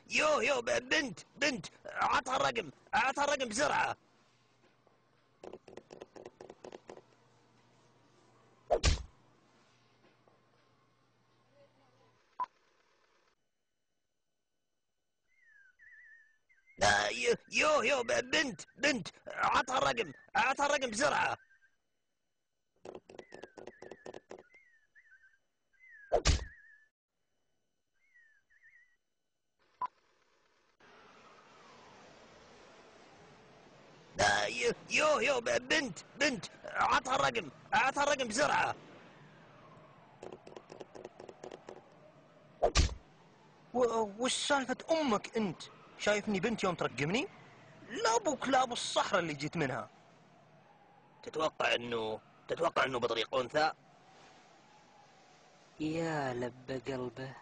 يو بنت عطها الرقم بسرعة. لا يو بنت عطها الرقم بسرعة. لا يو بنت عطها الرقم بسرعة. وش سالفة أمك أنت؟ شايفني بنت يوم ترقمني؟ لا أبو كلاب الصحراء اللي جيت منها. تتوقع انه بطريق انثى؟ يا لب قلبه.